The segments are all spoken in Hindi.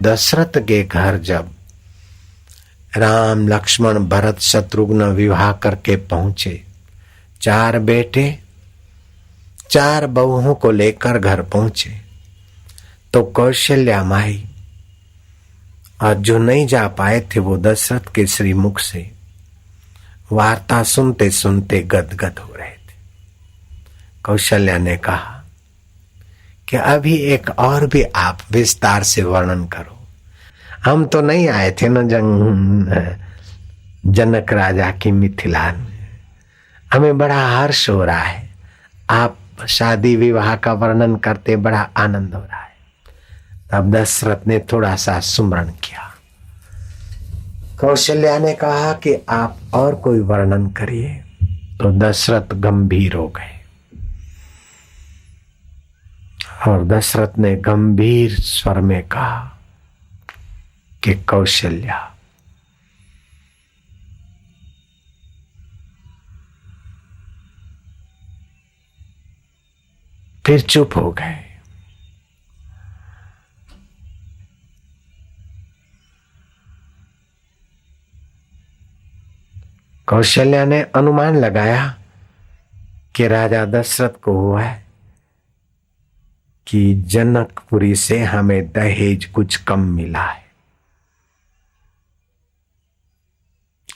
दशरथ के घर जब राम लक्ष्मण भरत शत्रुघ्न विवाह करके पहुंचे, 4 बेटे 4 बहुओं को लेकर घर पहुंचे, तो कौशल्या माई और जो नहीं जा पाए थे वो दशरथ के श्रीमुख से वार्ता सुनते सुनते गदगद हो रहे थे। कौशल्या ने कहा कि अभी एक और भी आप विस्तार से वर्णन करो। हम तो नहीं आए थे न जनक राजा की मिथिला में, हमें बड़ा हर्ष हो रहा है, आप शादी विवाह का वर्णन करते बड़ा आनंद हो रहा है। तब दशरथ ने थोड़ा सा सुमरण किया। कौशल्या ने कहा कि आप और कोई वर्णन करिए, तो दशरथ गंभीर हो गए और दशरथ ने गंभीर स्वर में कहा कि कौशल्या, फिर चुप हो गए। कौशल्या ने अनुमान लगाया कि राजा दशरथ को हुआ है कि जनकपुरी से हमें दहेज कुछ कम मिला है।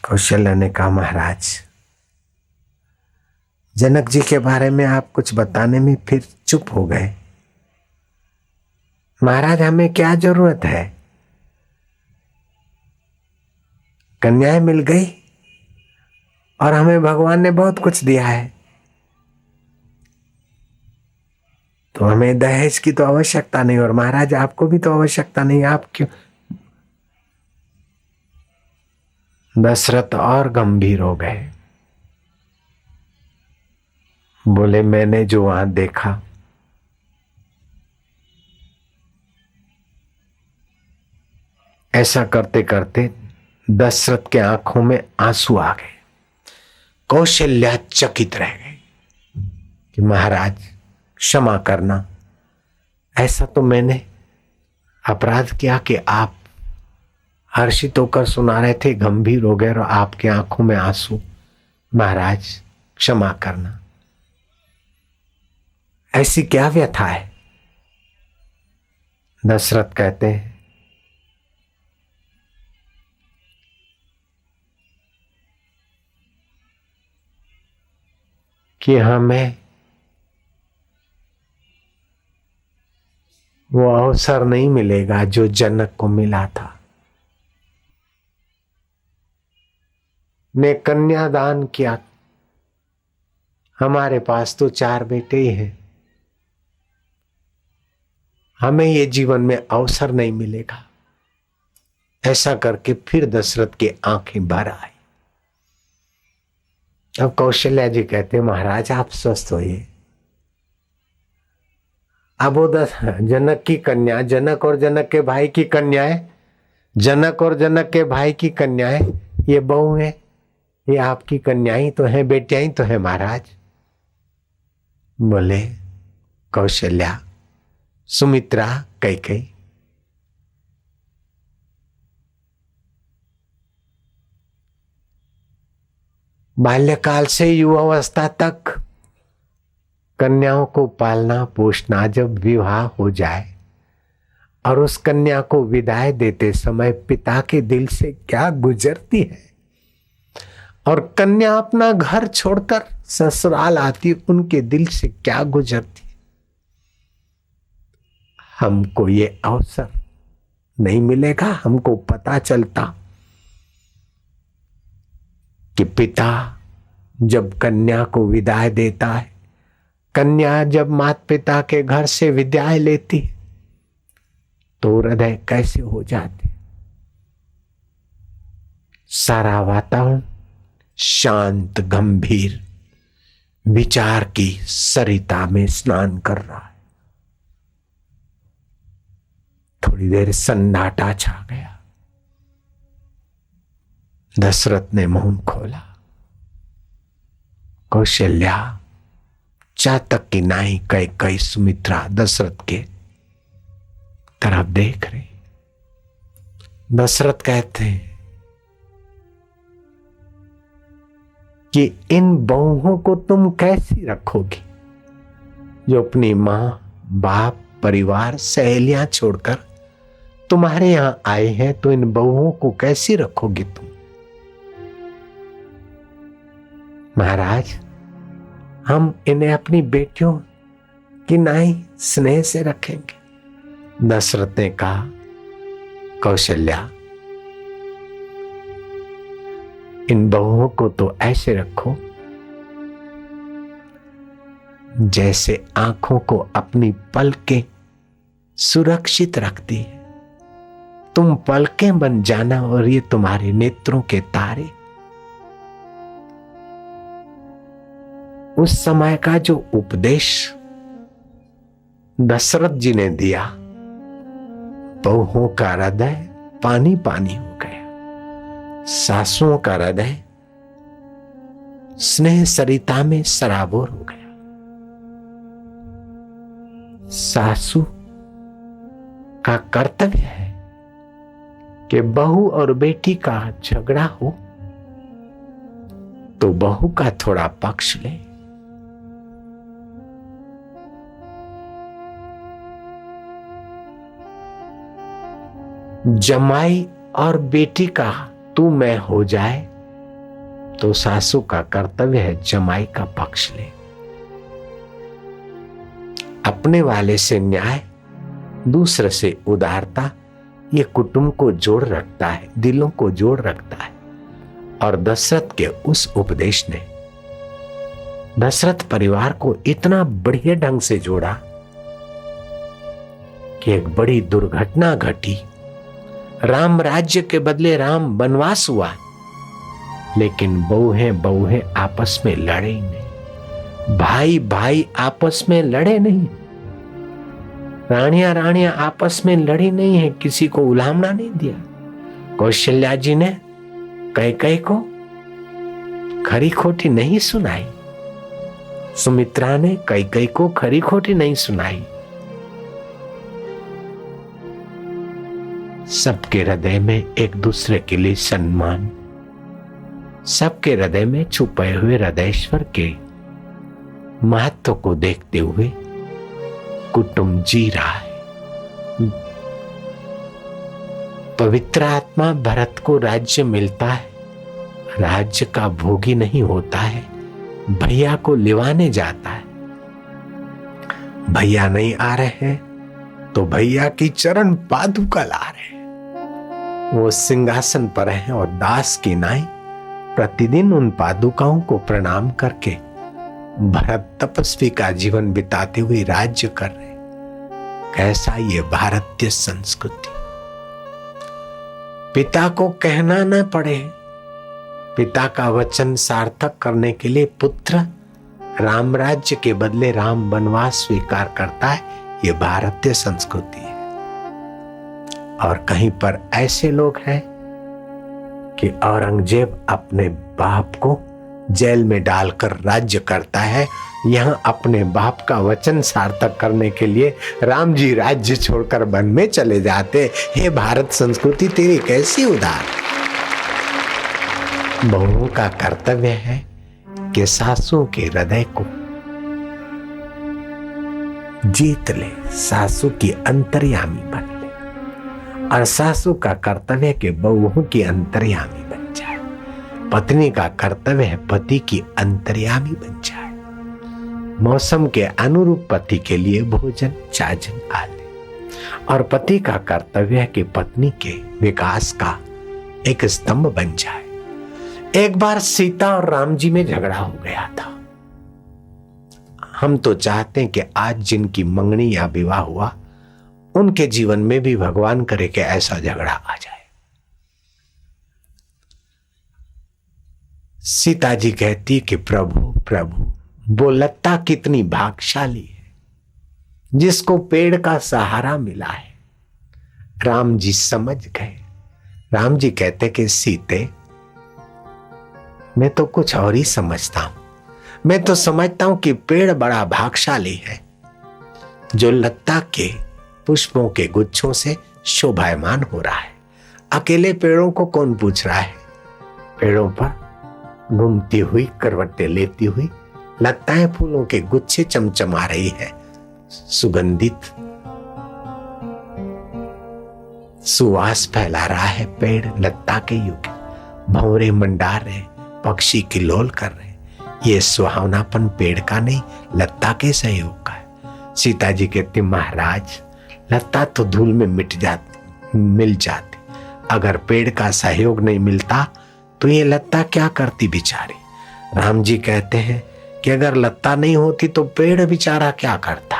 कौशल्या ने कहा, महाराज जनक जी के बारे में आप कुछ बताने में फिर चुप हो गए। महाराज हमें क्या जरूरत है, कन्याएं मिल गई और हमें भगवान ने बहुत कुछ दिया है, तो हमें दहेज की तो आवश्यकता नहीं, और महाराज आपको भी तो आवश्यकता नहीं, आप क्यों। दशरथ और गंभीर हो गए, बोले मैंने जो वहां देखा ऐसा करते करते दशरथ के आंखों में आंसू आ गए। कौशल्या चकित रह गई कि महाराज क्षमा करना, ऐसा तो मैंने अपराध किया कि आप हर्षित होकर सुना रहे थे, गंभीर हो गए और आपके आंखों में आंसू। महाराज क्षमा करना, ऐसी क्या व्यथा है। दशरथ कहते हैं कि हमें वो अवसर नहीं मिलेगा जो जनक को मिला था। ने कन्यादान किया, हमारे पास तो 4 बेटे ही हैं, हमें ये जीवन में अवसर नहीं मिलेगा। ऐसा करके फिर दशरथ की आंखें भर आई। अब कौशल्या जी कहते, महाराज आप स्वस्थ होइए। अब वो जनक की कन्या, जनक और जनक के भाई की कन्याएं, जनक और जनक के भाई की कन्याएं, ये बहू है, ये आपकी कन्याएं तो हैं, बेटियां तो हैं महाराज। बोले कौशल्या, सुमित्रा, कैकेयी। बाल्यकाल से युवावस्था तक कन्याओं को पालना पोषना, जब विवाह हो जाए और उस कन्या को विदाई देते समय पिता के दिल से क्या गुजरती है, और कन्या अपना घर छोड़कर ससुराल आती, उनके दिल से क्या गुजरती। हमको ये अवसर नहीं मिलेगा। हमको पता चलता कि पिता जब कन्या को विदाई देता है, कन्या जब माता पिता के घर से विदाई लेती, तो हृदय कैसे हो जाते। सारा वातावरण शांत गंभीर विचार की सरिता में स्नान कर रहा है। थोड़ी देर सन्नाटा छा गया। दशरथ ने मुंह खोला। कौशल्या चातक की नाई कैकेयी सुमित्रा दशरथ के तरफ देख रही। दशरथ कहते हैं कि इन बहुओं को तुम कैसी रखोगी जो अपनी मां, बाप, परिवार, सहेलियां छोड़कर तुम्हारे यहां आए हैं, तो इन बहुओं को कैसी रखोगी तुम? महाराज, हम इन्हें अपनी बेटियों की नाई स्नेह से रखेंगे। दशरथ ने कहा, कौशल्या, इन बहुओं को तो ऐसे रखो जैसे आंखों को अपनी पलकें सुरक्षित रखती है। तुम पलकें बन जाना और ये तुम्हारे नेत्रों के तारे। उस समय का जो उपदेश दशरथ जी ने दिया, बहुओं का हृदय पानी पानी हो गया, सासुओं का हृदय स्नेह सरिता में सराबोर हो गया। सासू का कर्तव्य है कि बहू और बेटी का झगड़ा हो तो बहू का थोड़ा पक्ष ले। जमाई और बेटी का तू मैं हो जाए तो सासू का कर्तव्य है जमाई का पक्ष ले। अपने वाले से न्याय, दूसरे से उदारता, ये कुटुंब को जोड़ रखता है, दिलों को जोड़ रखता है। और दशरथ के उस उपदेश ने दशरथ परिवार को इतना बढ़िया ढंग से जोड़ा कि एक बड़ी दुर्घटना घटी। राम राज्य के बदले राम वनवास हुआ, लेकिन बहुएं आपस में लड़े ही नहीं, भाई भाई आपस में लड़े नहीं, रानियां आपस में लड़ी नहीं है, किसी को उलाहना नहीं दिया। कौशल्या जी ने कैकेयी को खरी खोटी नहीं सुनाई, सुमित्रा ने कैकेयी को खरी खोटी नहीं सुनाई। सबके हृदय में एक दूसरे के लिए सम्मान, सबके हृदय में छुपे हुए हृदयेश्वर के महत्व को देखते हुए कुटुंब जी रहा है। पवित्र आत्मा भरत को राज्य मिलता है, राज्य का भोगी नहीं होता है, भैया को लिवाने जाता है। भैया नहीं आ रहे हैं तो भैया की चरण पादुका ला रहे हैं। वो सिंहासन पर है और दास की नाई प्रतिदिन उन पादुकाओं को प्रणाम करके भरत तपस्वी का जीवन बिताते हुए राज्य कर रहे। कैसा ये भारतीय संस्कृति। पिता को कहना न पड़े, पिता का वचन सार्थक करने के लिए पुत्र राम राज्य के बदले राम वनवास स्वीकार करता है। ये भारतीय संस्कृति है। और कहीं पर ऐसे लोग हैं कि औरंगजेब अपने बाप को जेल में डालकर राज्य करता है, यहाँ अपने बाप का वचन सार्थक करने के लिए राम जी राज्य छोड़कर वन में चले जाते। हे भारत संस्कृति तेरी कैसी उदार। बहुओं का कर्तव्य है कि सासुओं के हृदय को जीत ले, सासू की अंतर्यामी बन ले। और सासू का कर्तव्य के बहुओं की अंतर्यामी बन जाए। पत्नी का कर्तव्य है पति की अंतर्यामी बन जाए। मौसम के अनुरूप पति के लिए भोजन चाजन आदि। और पति का कर्तव्य है कि पत्नी के विकास का एक स्तंभ बन जाए। एक बार सीता और राम जी में झगड़ा हो गया था। हम तो चाहते हैं कि आज जिनकी मंगनी या विवाह हुआ उनके जीवन में भी भगवान करे कि ऐसा झगड़ा आ जाए। सीता जी कहती कि प्रभु प्रभु, वो लता कितनी भाग्यशाली है जिसको पेड़ का सहारा मिला है। राम जी समझ गए। राम जी कहते कि सीते, मैं तो कुछ और ही समझता हूं। मैं तो समझता हूं कि पेड़ बड़ा भाग्यशाली है जो लता के पुष्पों के गुच्छों से शोभायमान हो रहा है। अकेले पेड़ों को कौन पूछ रहा है? पेड़ों पर घूमती हुई, करवटें लेती हुई लताएं फूलों के गुच्छे चमचमा रही है। सुगंधित सुवास फैला रहा है पेड़ लता के युग। भंवरे मंडार रहे, पक्षी किलोल कर रहे। ये सुहावनापन पेड़ का नहीं, लता के सहयोग का है। सीता जी कहती, महाराज लता तो धूल में मिल जाती, अगर पेड़ का सहयोग नहीं मिलता तो ये लता क्या करती बेचारी। राम जी कहते हैं कि अगर लता नहीं होती तो पेड़ बेचारा क्या करता।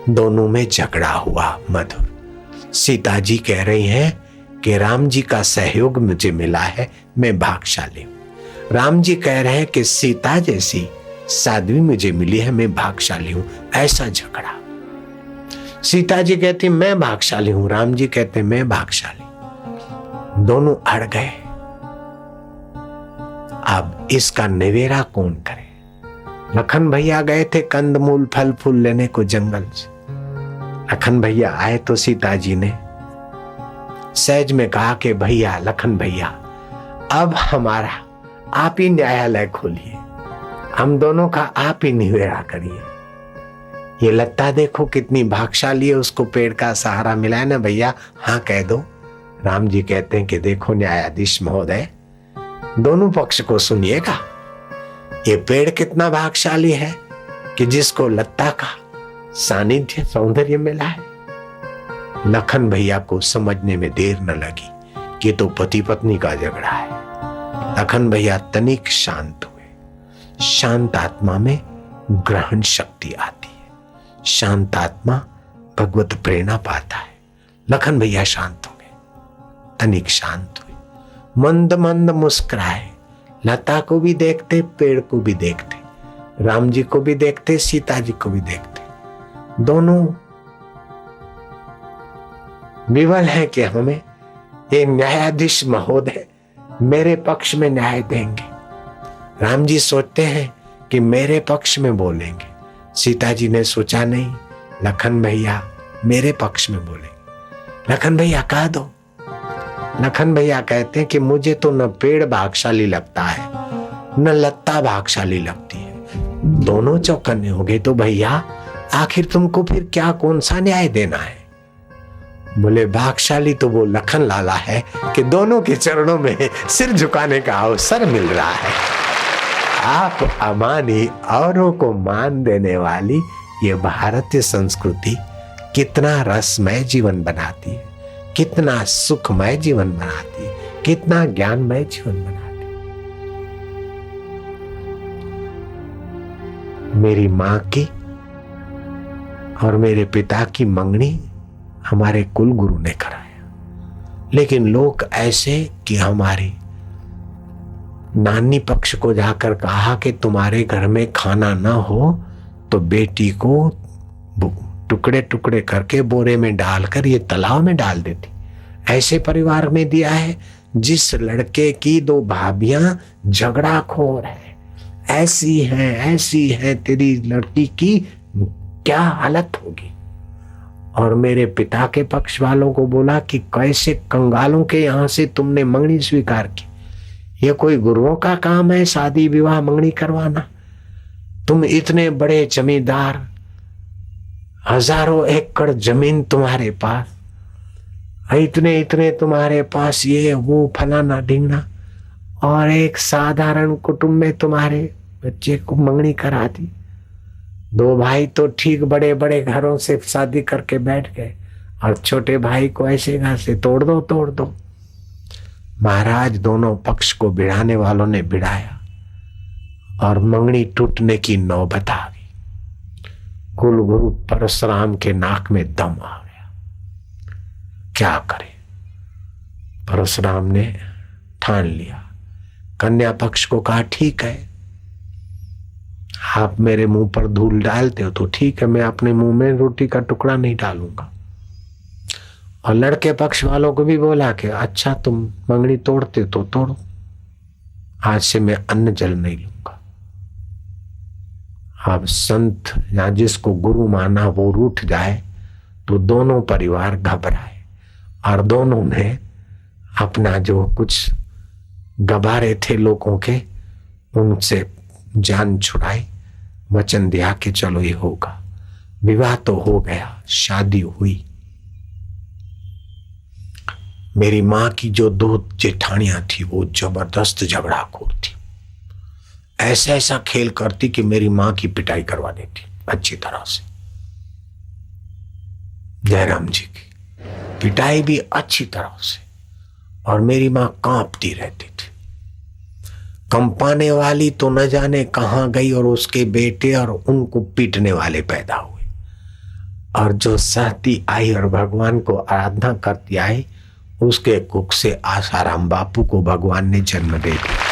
दोनों में झगड़ा हुआ मधुर। सीता जी कह रही हैं कि राम जी का सहयोग मुझे मिला है, मैं भाग्यशाली हूं। राम जी कह रहे हैं कि सीता जैसी साध्वी मुझे मिली है, मैं भाग्यशाली हूं। ऐसा झगड़ा। सीता जी कहती मैं भाग्यशाली हूं, राम जी कहते मैं भाग्यशाली। दोनों अड़ गए। अब इसका निवेरा कौन करे? लखन भैया गए थे कंदमूल फल फूल लेने को जंगल से। लखन भैया आए तो सीता जी ने सहज में कहा कि भैया, लखन भैया, अब हमारा आप ही न्यायालय खोलिए, हम दोनों का आप ही निवेड़ा करिए। ये लता देखो कितनी भाग्यशाली है, उसको पेड़ का सहारा मिला है ना भैया, हाँ कह दो। राम जी कहते हैं कि देखो न्यायाधीश महोदय, दोनों पक्ष को सुनिएगा। ये पेड़ कितना भाग्यशाली है कि जिसको लता का सानिध्य सौंदर्य मिला है। लखन भैया को समझने में देर न लगी कि तो पति पत्नी का झगड़ा है। लखन भैया तनिक शांत हुए। शांत आत्मा में ग्रहण शक्ति आती है, शांत आत्मा भगवत प्रेरणा पाता है। लखन भैया शांत हो गए, तनिक शांत हुए, मंद मंद मुस्कुराए। लता को भी देखते, पेड़ को भी देखते, राम जी को भी देखते, सीता जी को भी देखते। दोनों विवल है कि हमें ये न्यायाधीश महोदय मेरे पक्ष में न्याय देंगे। राम जी सोचते हैं कि मेरे पक्ष में बोलेंगे। सीता जी ने सोचा नहीं, लखन भैया मेरे पक्ष में बोलेंगे। लखन भैया कह दो। लखन भैया कहते हैं कि मुझे तो न पेड़ भाग्यशाली लगता है न लता भाग्यशाली लगती है। दोनों चौकन्ने हो गए। तो भैया आखिर तुमको फिर क्या, कौन सा न्याय देना है? बोले भाग्यशाली तो वो लखन लाला है कि दोनों के चरणों में सिर झुकाने का अवसर मिल रहा है। आप अमानी औरों को मान देने वाली ये भारतीय संस्कृति कितना रसमय जीवन बनाती है, कितना सुखमय जीवन बनाती है, कितना ज्ञानमय जीवन बनाती है। मेरी माँ की और मेरे पिता की मंगनी हमारे कुल गुरु ने कराया, लेकिन लोग ऐसे कि हमारी नानी पक्ष को जाकर कहा कि तुम्हारे घर में खाना ना हो तो बेटी को टुकड़े टुकड़े करके बोरे में डालकर ये तालाब में डाल देती। ऐसे परिवार में दिया है जिस लड़के की दो भाभियां झगड़ाखोर है, ऐसी है तेरी लड़की की क्या हालत होगी। और मेरे पिता के पक्ष वालों को बोला कि कैसे कंगालों के यहां से तुमने मंगनी स्वीकार की, ये कोई गुरुओं का काम है शादी विवाह मंगनी करवाना? तुम इतने बड़े जमींदार, हजारों एकड़ जमीन तुम्हारे पास, इतने इतने तुम्हारे पास ये वो फलाना ढींगना, और एक साधारण कुटुंब में तुम्हारे बच्चे को मंगनी करा दी। दो भाई तो ठीक बड़े बड़े घरों से शादी करके बैठ गए और छोटे भाई को ऐसे घर से तोड़ दो। महाराज दोनों पक्ष को भिड़ाने वालों ने भिड़ाया और मंगनी टूटने की नौबत आ गई। कुल गुरु परशुराम के नाक में दम आ गया। क्या करे? परशुराम ने ठान लिया। कन्या पक्ष को कहा ठीक है, आप मेरे मुंह पर धूल डालते हो तो ठीक है, मैं अपने मुंह में रोटी का टुकड़ा नहीं डालूंगा। और लड़के पक्ष वालों को भी बोला कि अच्छा तुम मंगनी तोड़ते तो तोड़ो, आज से मैं अन्न जल नहीं लूंगा। अब संत या जिसको गुरु माना वो रूठ जाए तो दोनों परिवार घबराए और दोनों ने अपना जो कुछ गबारे थे लोगों के, उनसे जान छुड़ाई, वचन दिया कि चलो ये होगा। विवाह तो हो गया, शादी हुई। मेरी माँ की जो 2 जेठानियां थी वो जबरदस्त झगड़ाखोर थी। ऐसा ऐसा खेल करती कि मेरी माँ की पिटाई करवा देती अच्छी तरह से। जयराम जी की पिटाई भी अच्छी तरह से, और मेरी माँ कांपती रहती थी। कंपाने वाली तो न जाने कहां गई और उसके बेटे और उनको पीटने वाले पैदा हुए। और जो सहती आई और भगवान को आराधना करती आई, उसके कुख से आसाराम बापू को भगवान ने जन्म दे दिया।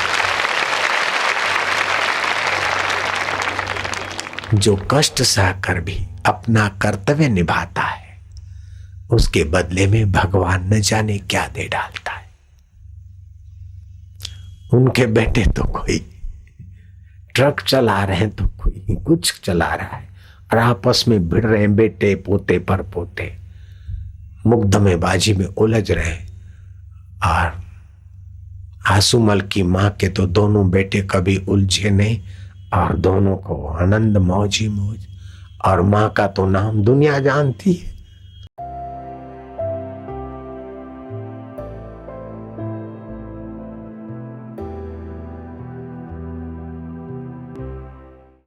जो कष्ट सहकर भी अपना कर्तव्य निभाता है, उसके बदले में भगवान न जाने क्या दे डालता है। उनके बेटे तो कोई ट्रक चला रहे हैं, तो कोई कुछ चला रहा है, और आपस में भिड़ रहे हैं बेटे पोते पर पोते, मुकदमेबाजी में उलझ रहे हैं। और आसुमल की माँ के तो दोनों बेटे कभी उलझे नहीं, और दोनों को आनंद मौज ही मौज। और माँ का तो नाम दुनिया जानती है।